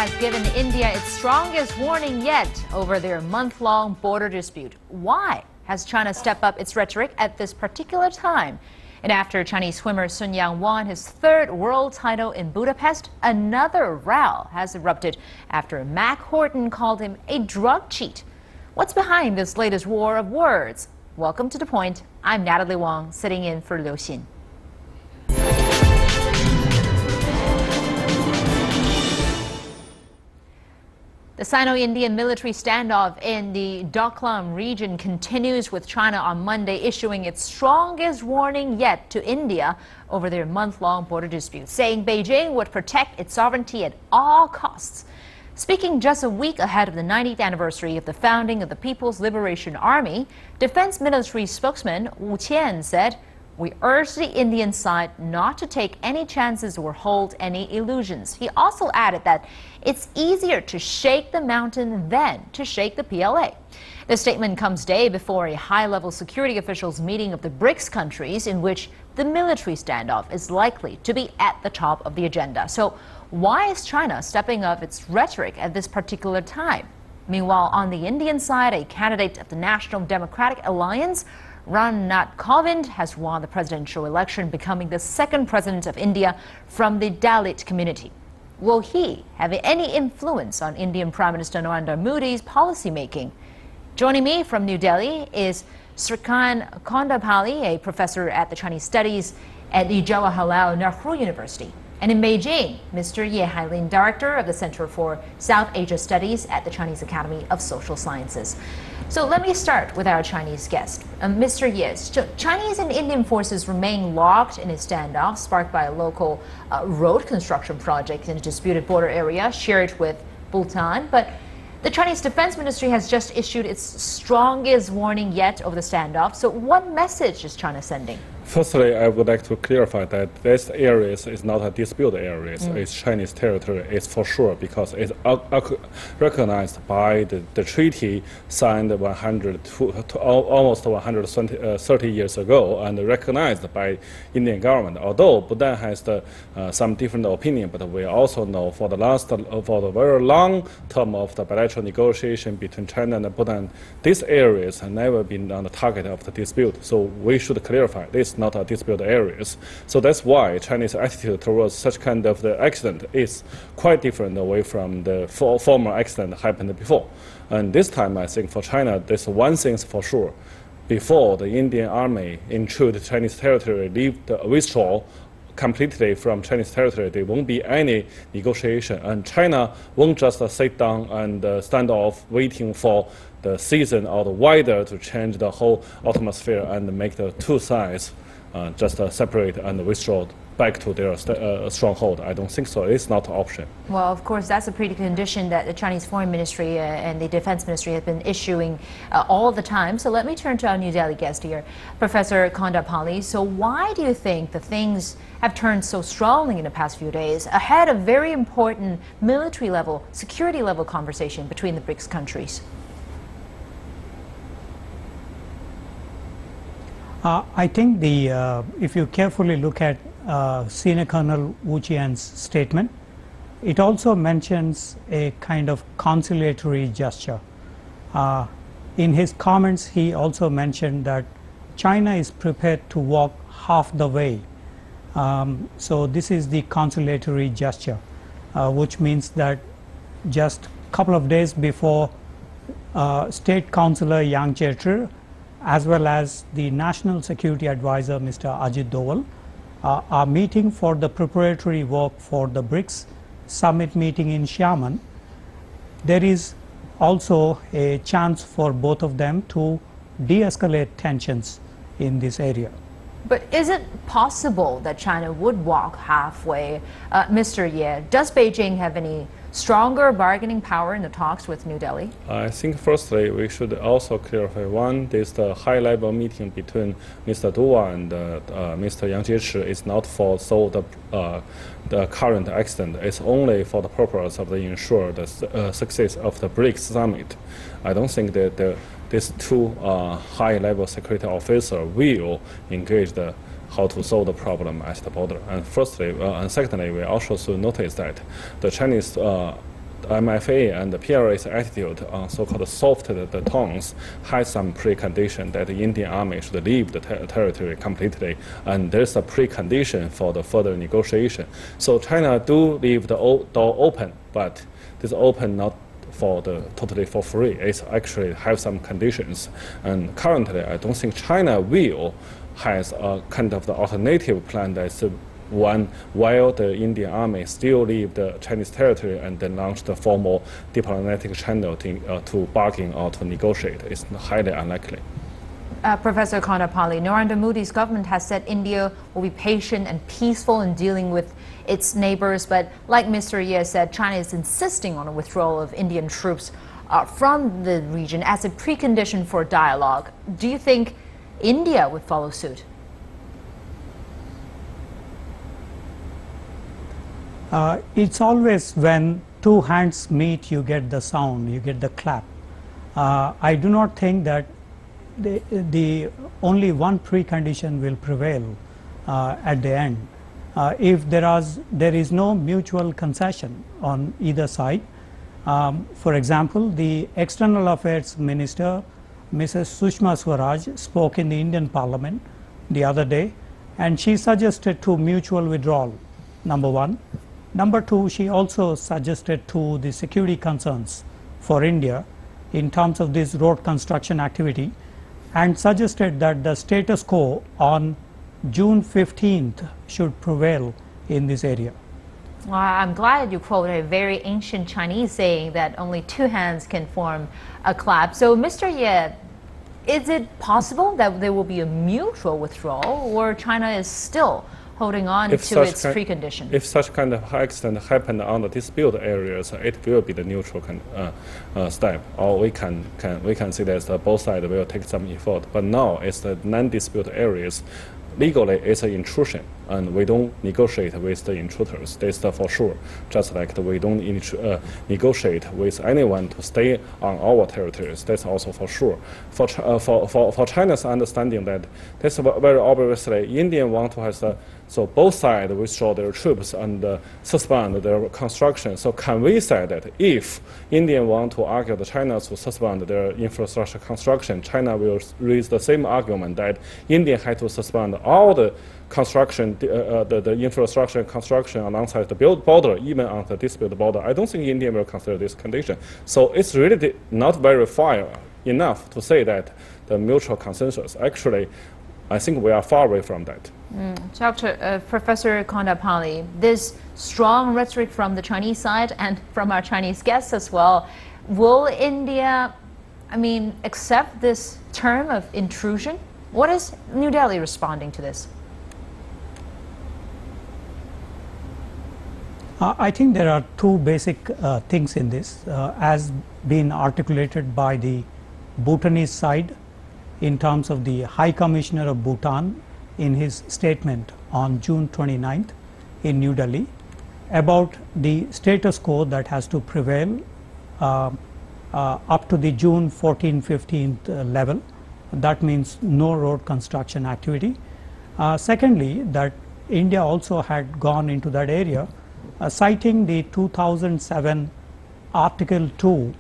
has given India its strongest warning yet over their month-long border dispute. Why has China stepped up its rhetoric at this particular time? And after Chinese swimmer Sun Yang won his third world title in Budapest, another row has erupted after Mack Horton called him a drug cheat. What's behind this latest war of words? Welcome to The Point. I'm Natalie Wong, sitting in for Liu Xin. The Sino-Indian military standoff in the Doklam region continues, with China on Monday issuing its strongest warning yet to India over their month-long border dispute, saying Beijing would protect its sovereignty at all costs. Speaking just a week ahead of the 90th anniversary of the founding of the People's Liberation Army, Defense Ministry spokesman Wu Qian said, "We urge the Indian side not to take any chances or hold any illusions." He also added that it's easier to shake the mountain than to shake the PLA. The statement comes day before a high-level security officials meeting of the BRICS countries, in which the military standoff is likely to be at the top of the agenda. So why is China stepping up its rhetoric at this particular time? Meanwhile, on the Indian side, a candidate of the National Democratic Alliance, Ram Nath Kovind, has won the presidential election, becoming the second president of India from the Dalit community. Will he have any influence on Indian Prime Minister Narendra Modi's policymaking? Joining me from New Delhi is Srikanth Kondapalli, a professor at the Chinese Studies at the Jawaharlal Nehru University. And in Beijing, Mr. Ye Hailin, director of the Center for South Asia Studies at the Chinese Academy of Social Sciences. So let me start with our Chinese guest. Mr. Ye, Chinese and Indian forces remain locked in a standoff sparked by a local road construction project in a disputed border area shared with Bhutan. But the Chinese Defense Ministry has just issued its strongest warning yet over the standoff. So what message is China sending? Firstly, I would like to clarify that this area is not a dispute area. It's Chinese territory, it's for sure, because it's recognized by the treaty signed almost 130 years ago and recognized by Indian government. Although Bhutan has some different opinion, but we also know for the very long term of the bilateral negotiation between China and Bhutan, these areas have never been on the target of the dispute. So we should clarify this. Not a dispute areas. So that's why Chinese attitude towards such kind of the accident is quite different away from the former accident happened before. And this time, I think for China, there's one thing for sure. Before the Indian army intrude Chinese territory, leave the withdrawal completely from Chinese territory, there won't be any negotiation. And China won't just sit down and stand off waiting for the season or the weather to change the whole atmosphere and make the two sides just separate and withdraw back to their stronghold. I don't think so. It's not an option. Well, of course, that's a precondition that the Chinese Foreign Ministry and the Defense Ministry have been issuing all the time. So let me turn to our New Delhi guest here, Professor Kondapalli. So why do you think the things have turned so strongly in the past few days ahead of very important military level, security level conversation between the BRICS countries? I think if you carefully look at Senior Colonel Wu Qian's statement, it also mentions a kind of conciliatory gesture. In his comments, he also mentioned that China is prepared to walk half the way. So this is the conciliatory gesture, which means that just a couple of days before, State Councillor Yang Jiechi, as well as the National Security Advisor, Mr. Ajit Doval, are meeting for the preparatory work for the BRICS summit meeting in Xiamen. There is also a chance for both of them to de-escalate tensions in this area. But is it possible that China would walk halfway? Mr. Ye, does Beijing have any stronger bargaining power in the talks with New Delhi? I think firstly we should also clarify one, this the high-level meeting between Mr. Duwa and Mr. Yang Jiechi is not for the current accident. It's only for the purpose of ensure the success of the BRICS summit. I don't think that these two high-level security officers will engage how to solve the problem at the border. And firstly, and secondly, we also should notice that the Chinese MFA and the PRA's attitude on so-called soft the tones has some precondition that the Indian army should leave the territory completely, and there's a precondition for the further negotiation. So China do leave the door open, but this open not for the totally for free. It's actually have some conditions, and currently I don't think China will has a kind of the alternative plan that's one while the Indian army still leave the Chinese territory and then launch the formal diplomatic channel to bargain or to negotiate. It's highly unlikely. Professor Kondapalli, Narendra Modi's government has said India will be patient and peaceful in dealing with its neighbors, but like Mr. Ye said, China is insisting on a withdrawal of Indian troops from the region as a precondition for dialogue. Do you think India would follow suit? It's always when two hands meet, you get the sound, you get the clap. I do not think that the only one precondition will prevail at the end. If there is no mutual concession on either side. For example, the External Affairs Minister, Mrs. Sushma Swaraj, spoke in the Indian Parliament the other day, and she suggested to mutual withdrawal, number one. Number two, she also suggested to the security concerns for India in terms of this road construction activity, and suggested that the status quo on June 15th should prevail in this area. Well, I'm glad you quoted a very ancient Chinese saying that only two hands can form a clap. So, Mr. Ye, is it possible that there will be a mutual withdrawal, or China is still holding on to its precondition? If such kind of accident happened on the dispute areas, it will be the neutral step, or we can see that both sides will take some effort. But now it's the non-dispute areas. Legally, it's an intrusion, and we don't negotiate with the intruders. That's for sure. Just like we don't negotiate with anyone to stay on our territories. That's also for sure. For China's understanding that's very obviously India want to have so both sides withdraw their troops and suspend their construction. So can we say that if India want to argue that China to suspend their infrastructure construction, China will raise the same argument that India had to suspend all the construction, the infrastructure construction alongside the border, even on the disputed border? I don't think India will consider this condition. So it's really not very far enough to say that the mutual consensus. Actually, I think we are far away from that. Professor Kondapalli, this strong rhetoric from the Chinese side and from our Chinese guests as well, will India, accept this term of intrusion? What is New Delhi responding to this? I think there are two basic things in this, as been articulated by the Bhutanese side in terms of the High Commissioner of Bhutan in his statement on June 29th in New Delhi about the status quo that has to prevail up to the June 14-15th level. That means no road construction activity. Secondly, that India also had gone into that area, citing the 2007 Article 2,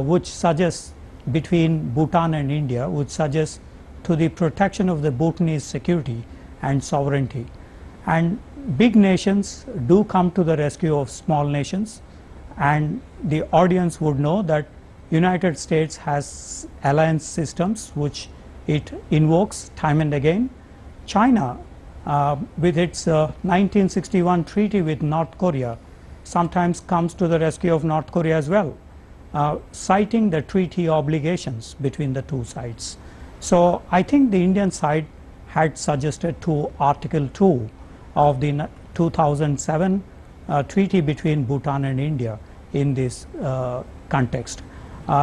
which suggests between Bhutan and India, would suggest to the protection of the Bhutanese security and sovereignty. And big nations do come to the rescue of small nations, and the audience would know that United States has alliance systems which it invokes time and again. China, with its 1961 treaty with North Korea, sometimes comes to the rescue of North Korea as well, citing the treaty obligations between the two sides. So I think the Indian side had suggested to Article 2 of the 2007 treaty between Bhutan and India in this context.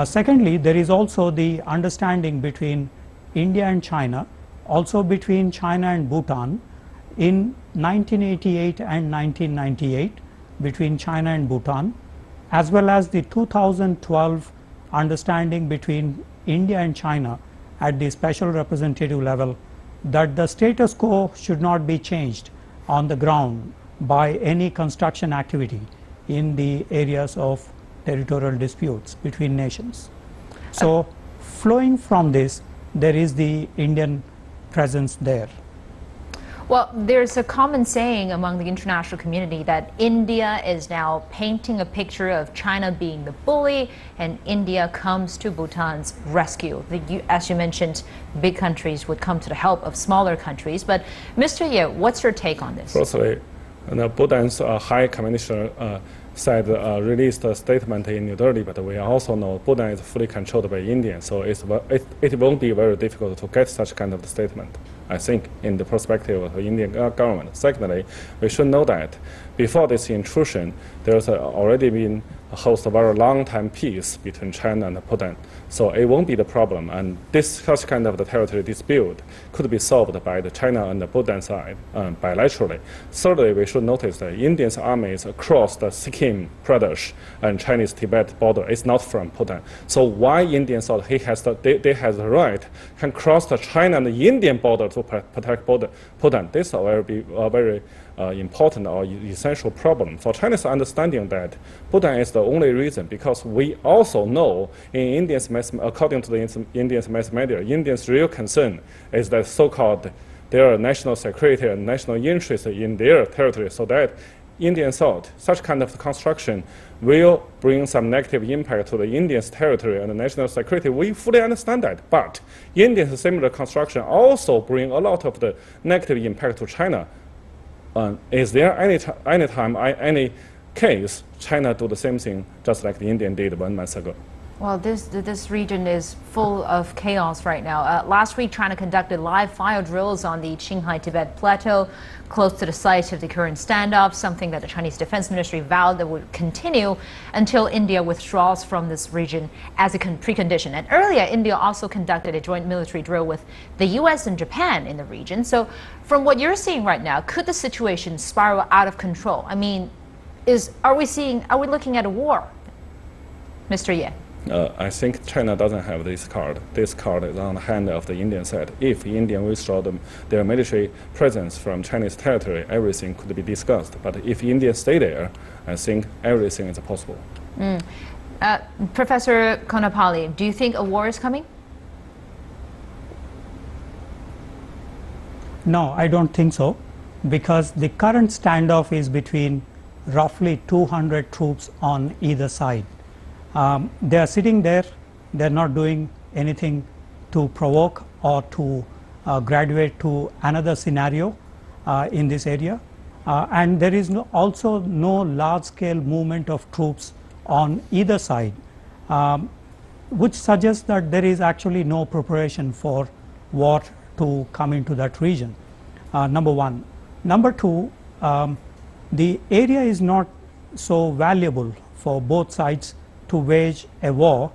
Secondly, there is also the understanding between India and China, also between China and Bhutan in 1988 and 1998 between China and Bhutan, as well as the 2012 understanding between India and China at the special representative level, that the status quo should not be changed on the ground by any construction activity in the areas of territorial disputes between nations. So flowing from this, there is the Indian presence there. Well, there's a common saying among the international community that India is now painting a picture of China being the bully, and India comes to Bhutan's rescue. As you mentioned, big countries would come to the help of smaller countries. But Mr. Ye, what's your take on this? Firstly, Bhutan's High Commissioner released a statement in New Delhi, but we also know Bhutan is fully controlled by India, so it won't be very difficult to get such kind of statement, I think, in the perspective of the Indian government. Secondly, we should know that before this intrusion, there's already been a host of very long-time peace between China and Bhutan, so it won't be the problem. And such kind of the territory dispute could be solved by the China and the Bhutan side bilaterally. Thirdly, we should notice that India's armies across the Sikkim, Pradesh, and Chinese Tibet border is not from Bhutan. So why Indians thought they has the right can cross the China and the Indian border to protect Bhutan? This will be a very important or essential problem. For China's understanding that Bhutan is the only reason, because we also know in according to the Indians mass media, Indians' real concern is that so-called their national security and national interest in their territory, so that Indian thought such kind of construction will bring some negative impact to the Indians' territory and the national security. We fully understand that, but Indians' similar construction also bring a lot of the negative impact to China. Is there any case China do the same thing just like the Indian did 1 month ago? Well, this region is full of chaos right now. Last week, China conducted live fire drills on the Qinghai-Tibet plateau, close to the site of the current standoff, something that the Chinese Defense Ministry vowed that would continue until India withdraws from this region as a precondition. And earlier, India also conducted a joint military drill with the U.S. and Japan in the region. So from what you're seeing right now, could the situation spiral out of control? I mean, are we looking at a war? Mr. Ye? I think China doesn't have this card. This card is on the hand of the Indian side. If India withdraw their military presence from Chinese territory, everything could be discussed. But if India stay there, I think everything is possible. Professor Konapalli, do you think a war is coming? No, I don't think so, because the current standoff is between roughly 200 troops on either side. They are sitting there, they are not doing anything to provoke or to graduate to another scenario in this area. And there is also no large-scale movement of troops on either side, which suggests that there is actually no preparation for war to come into that region, number one. Number two, the area is not so valuable for both sides to wage a war,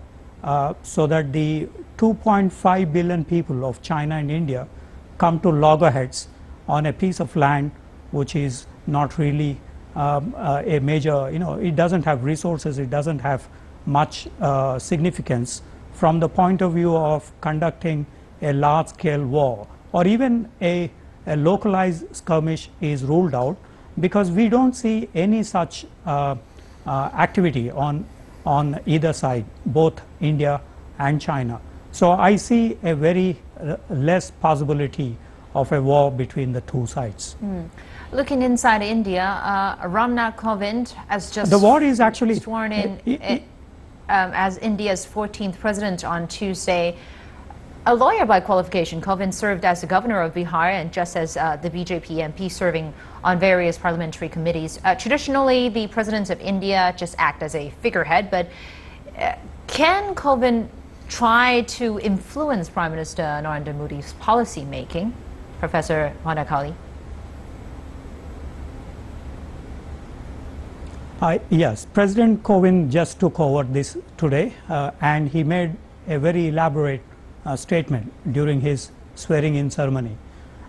so that the 2.5 billion people of China and India come to loggerheads on a piece of land which is not really a major, it doesn't have resources, it doesn't have much significance from the point of view of conducting a large-scale war, or even a localized skirmish is ruled out, because we don't see any such activity on either side, both India and China. So I see a very less possibility of a war between the two sides. Looking inside India, Ram Nath Kovind has just the war is actually sworn in as India's 14th president on Tuesday. A lawyer by qualification, Kovind served as the governor of Bihar and just as the BJP MP serving on various parliamentary committees. Traditionally, the presidents of India just act as a figurehead, but can Kovind try to influence Prime Minister Narendra Modi's policy making? Professor Vandakali? Yes, President Kovind just took over this today, and he made a very elaborate statement during his swearing-in ceremony.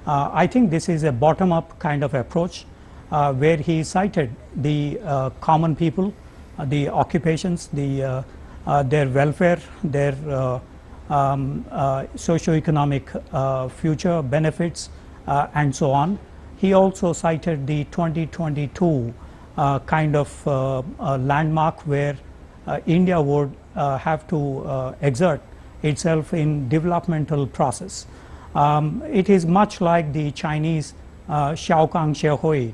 I think this is a bottom-up kind of approach, where he cited the common people, the occupations, their welfare, their socio-economic future benefits, and so on. He also cited the 2022 kind of landmark where India would have to exert itself in developmental process. It is much like the Chinese Xiaokang Xiaohui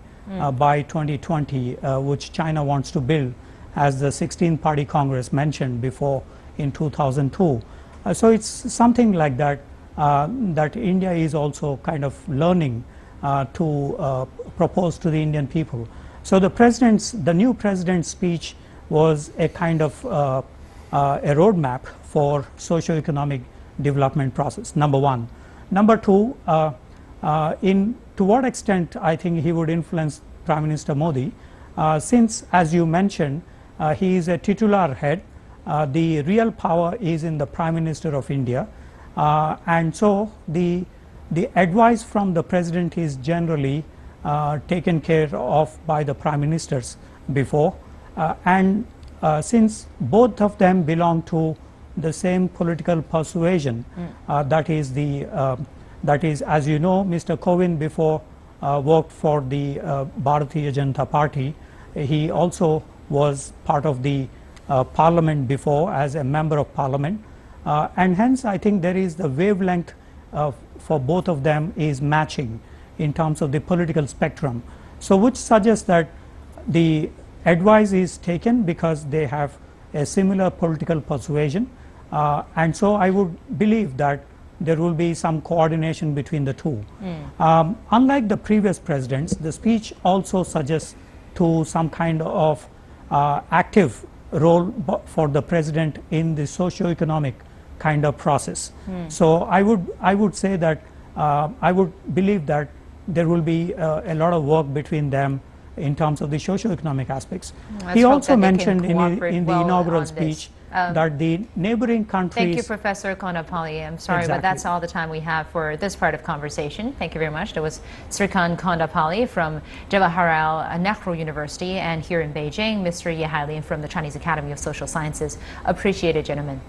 by 2020, which China wants to build, as the 16th Party Congress mentioned before in 2002. So it's something like that, that India is also kind of learning to propose to the Indian people. So the new president's speech was a kind of a roadmap for socio-economic development process, number one. Number two, to what extent I think he would influence Prime Minister Modi, since, as you mentioned, he is a titular head. The real power is in the Prime Minister of India, and so the advice from the President is generally taken care of by the Prime Ministers before, and since both of them belong to the same political persuasion, that is, as you know, Mr. Kovind before worked for the Bharatiya Janata Party. He also was part of the parliament before as a member of parliament, and hence I think there is the wavelength for both of them is matching in terms of the political spectrum. So which suggests that the advice is taken because they have a similar political persuasion, and so I would believe that there will be some coordination between the two. Unlike the previous presidents, the speech also suggests to some kind of active role for the president in the socio-economic kind of process. So I would say that I would believe that there will be a lot of work between them in terms of the socio-economic aspects. He also mentioned in the inaugural speech that the neighboring countries... Thank you, Professor Kondapalli. I'm sorry, but that's all the time we have for this part of conversation. Thank you very much. That was Srikanth Kondapalli from Jawaharlal Nehru University, and here in Beijing, Mr. Ye Hailin from the Chinese Academy of Social Sciences. Appreciate it, gentlemen.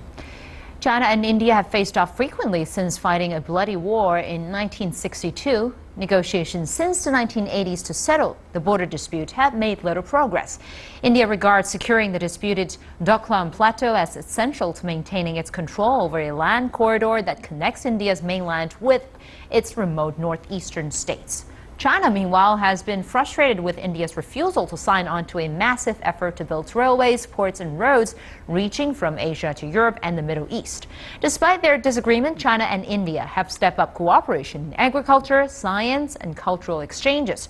China and India have faced off frequently since fighting a bloody war in 1962. Negotiations since the 1980s to settle the border dispute have made little progress. India regards securing the disputed Doklam Plateau as essential to maintaining its control over a land corridor that connects India's mainland with its remote northeastern states. China, meanwhile, has been frustrated with India's refusal to sign on to a massive effort to build railways, ports and roads reaching from Asia to Europe and the Middle East. Despite their disagreement, China and India have stepped up cooperation in agriculture, science and cultural exchanges.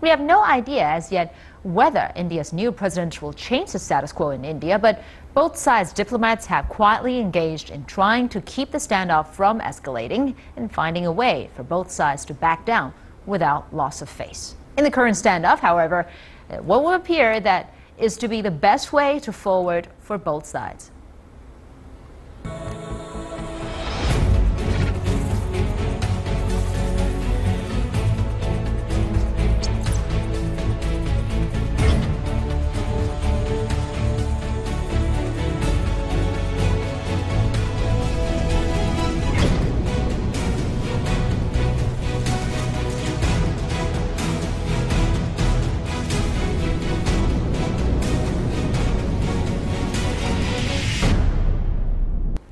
We have no idea as yet whether India's new president will change the status quo in India, but both sides' diplomats have quietly engaged in trying to keep the standoff from escalating and finding a way for both sides to back down without loss of face. In the current standoff, however, what will appear that is to be the best way to forward for both sides.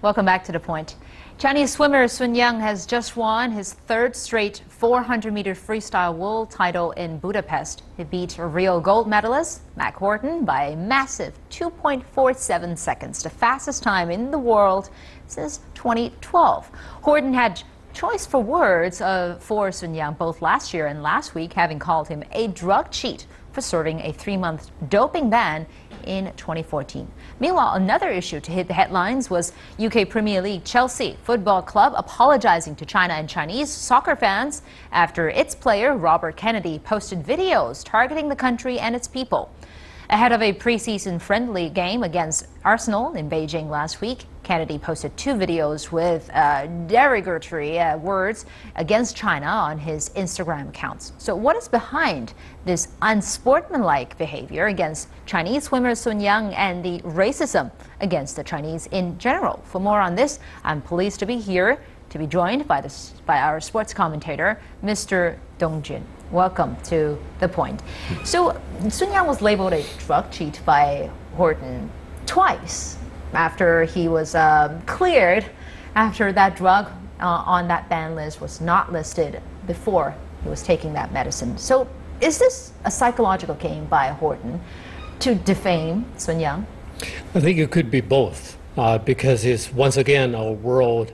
Welcome back to The Point. Chinese swimmer Sun Yang has just won his third straight 400-meter freestyle world title in Budapest. He beat Rio gold medalist Mack Horton by a massive 2.47 seconds, the fastest time in the world since 2012. Horton had choice for words for Sun Yang both last year and last week, having called him a drug cheat for serving a 3-month doping ban in 2014. Meanwhile, another issue to hit the headlines was UK Premier League Chelsea Football Club apologizing to China and Chinese soccer fans after its player Robert Kenedy posted videos targeting the country and its people. Ahead of a preseason friendly game against Arsenal in Beijing last week, Kenedy posted 2 videos with derogatory words against China on his Instagram accounts. So what is behind this unsportsmanlike behavior against Chinese swimmer Sun Yang and the racism against the Chinese in general? For more on this, I'm pleased to be here to be joined by our sports commentator, Mr. Dong Jun. Welcome to The Point. So Sun Yang was labeled a drug cheat by Horton twice after he was cleared after that drug on that ban list was not listed before he was taking that medicine. So is this a psychological game by Horton to defame Sun Yang? I think it could be both, because it's once again a world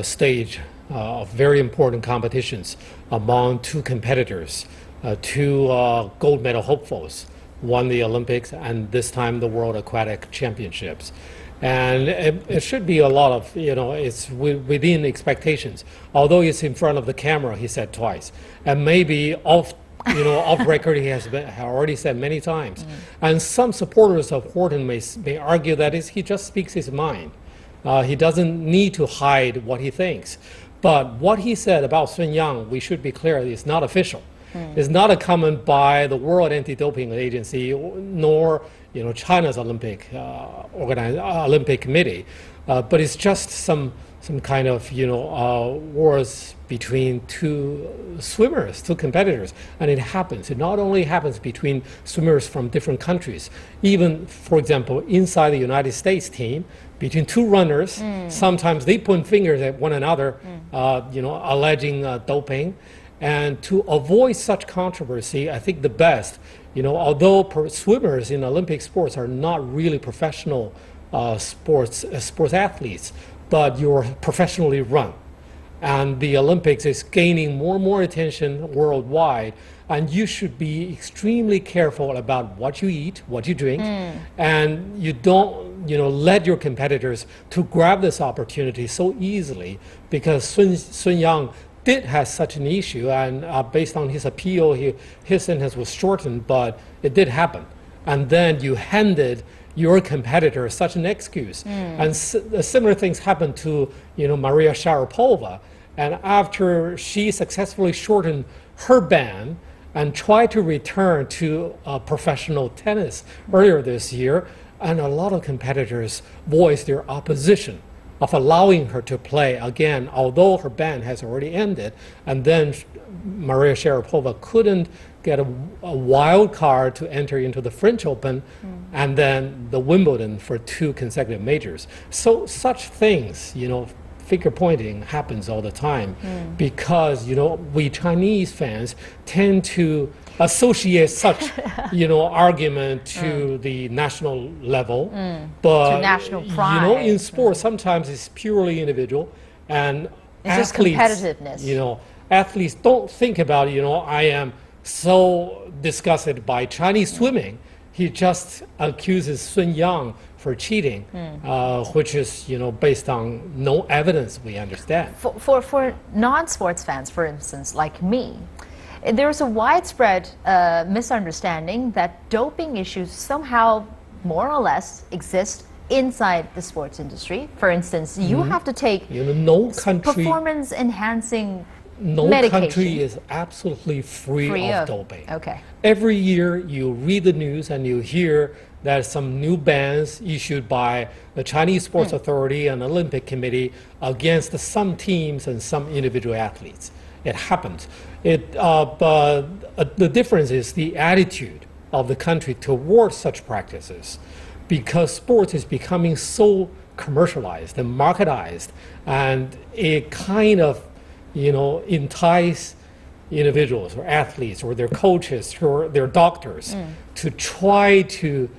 stage of very important competitions among two competitors, two gold medal hopefuls, won the Olympics and this time the World Aquatic Championships. And it should be a lot of, it's within expectations. Although it's in front of the camera, he said twice. And maybe off record, he has already said many times. And some supporters of Horton may argue that he just speaks his mind. He doesn't need to hide what he thinks. But what he said about Sun Yang, we should be clear, is not official. It's not a comment by the World Anti-Doping Agency, nor China's Olympic Committee, but it's just some kind of wars between two swimmers, two competitors, and it happens. It not only happens between swimmers from different countries, even, for example, inside the United States team, between two runners, sometimes they point fingers at one another, alleging doping. And to avoid such controversy, I think the best, although swimmers in Olympic sports are not really professional sports athletes, but you're professionally run. And the Olympics is gaining more and more attention worldwide, and you should be extremely careful about what you eat, what you drink, and you don't let your competitors to grab this opportunity so easily, because Sun Yang did have such an issue, and based on his appeal, his sentence was shortened, but it did happen. And then you handed your competitor such an excuse. And similar things happened to Maria Sharapova. And after she successfully shortened her ban and tried to return to professional tennis earlier this year, and a lot of competitors voiced their opposition of allowing her to play again, although her ban has already ended. And then Maria Sharapova couldn't get a wild card to enter into the French Open and then the Wimbledon for 2 consecutive majors. So such things, finger pointing happens all the time because, we Chinese fans tend to associate such, argument to the national level, but to national pride. In sports, sometimes it's purely individual, and it's athletes, just competitiveness. Athletes don't think about, I am so disgusted by Chinese swimming. He just accuses Sun Yang for cheating, which is, based on no evidence we understand. For non-sports fans, for instance, like me, there's a widespread misunderstanding that doping issues somehow, more or less, exist inside the sports industry. For instance, you have to take no country, performance-enhancing no medication. country is absolutely free of doping. Okay. Every year you read the news and you hear that some new bans issued by the Chinese Sports Authority and Olympic Committee against some teams and some individual athletes. It happens. But the difference is the attitude of the country towards such practices, because sports is becoming so commercialized and marketized, and it kind of, entice individuals or athletes or their coaches or their doctors to try to,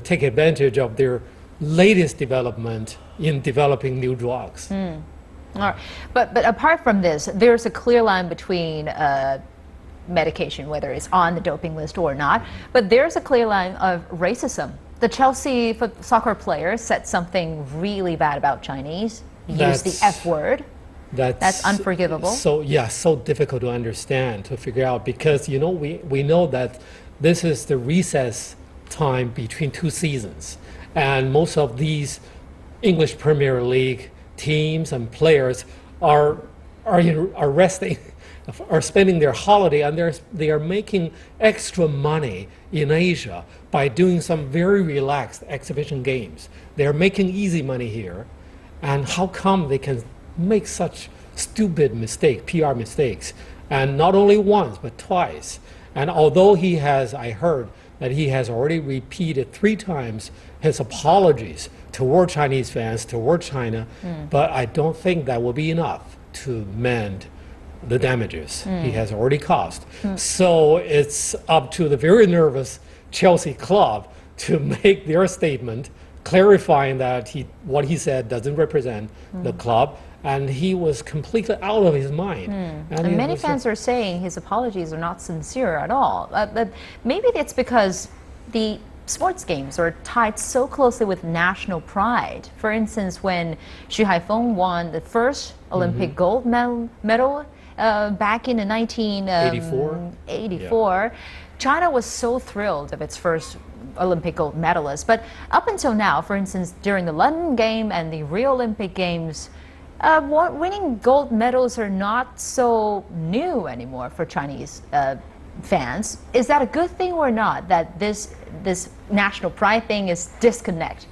take advantage of their latest development in developing new drugs. All right. But apart from this, there's a clear line between medication, whether it's on the doping list or not, but there's a clear line of racism. The Chelsea soccer player said something really bad about Chinese, used the F word. That's unforgivable. So difficult to understand, to figure out, because we know that this is the recess time between 2 seasons, and most of these English Premier League teams and players are resting, are spending their holiday, and they are making extra money in Asia by doing some very relaxed exhibition games. They are making easy money here, and how come they can make such stupid PR mistakes, and not only once but twice? And although he has, I heard, that he has already repeated 3 times his apologies toward Chinese fans, toward China, but I don't think that will be enough to mend the damages he has already caused. So it's up to the very nervous Chelsea club to make their statement clarifying that what he said doesn't represent the club, and he was completely out of his mind. And many fans are saying his apologies are not sincere at all. But maybe it's because the sports games are tied so closely with national pride. For instance, when Xu Haifeng won the first Olympic gold medal back in 1984, China was so thrilled of its first Olympic gold medalist. But up until now, for instance, during the London game and the Rio Olympic Games, winning gold medals are not so new anymore for Chinese fans. Is that a good thing or not, that this national pride thing is disconnect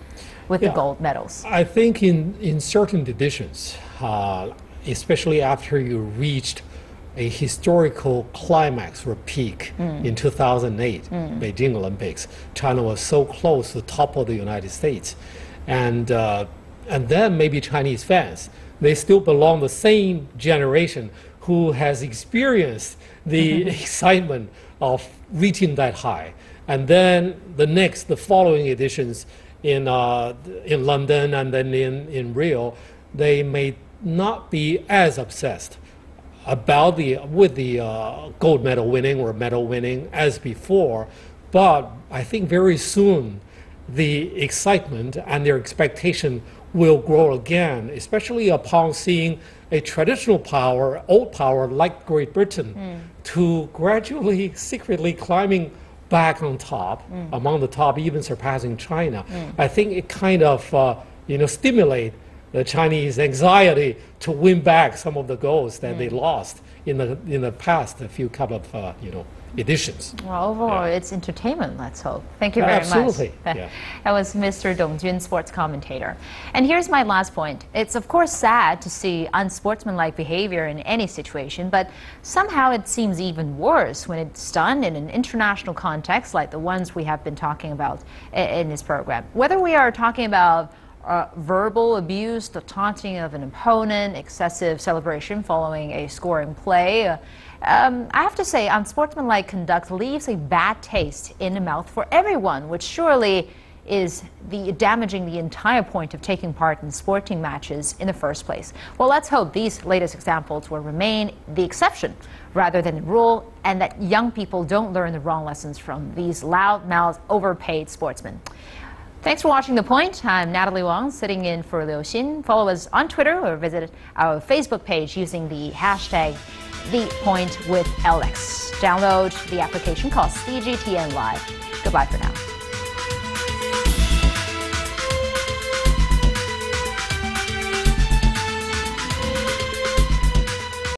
with the gold medals? I think in certain editions, especially after you reached a historical climax or peak in 2008 Beijing Olympics, China was so close to the top of the United States, and then maybe Chinese fans, they still belong the same generation who has experienced the excitement of reaching that high, and then the following editions in London and then in Rio, they may not be as obsessed about with the gold medal winning or medal winning as before, but I think very soon the excitement and their expectation will grow again, especially upon seeing a traditional power, old power like Great Britain, to gradually, secretly climbing back on top, among the top, even surpassing China. I think it kind of stimulate the Chinese anxiety to win back some of the goals that they lost in the past couple of editions. Well, overall, it's entertainment, let's hope. Thank you very Absolutely. much. Yeah. That was Mr. Dong Jun, sports commentator. And here's my last point. It's of course sad to see unsportsmanlike behavior in any situation, but somehow it seems even worse when it's done in an international context like the ones we have been talking about in this program. Whether we are talking about verbal abuse, the taunting of an opponent, excessive celebration following a scoring play. I have to say, unsportsmanlike conduct leaves a bad taste in the mouth for everyone, which surely is damaging the entire point of taking part in sporting matches in the first place. Well, let's hope these latest examples will remain the exception rather than the rule, and that young people don't learn the wrong lessons from these loud-mouthed, overpaid sportsmen. Thanks for watching The Point. I'm Natalie Wong, sitting in for Liu Xin. Follow us on Twitter or visit our Facebook page using the hashtag ThePointWithLX. Download the application called CGTN Live. Goodbye for now.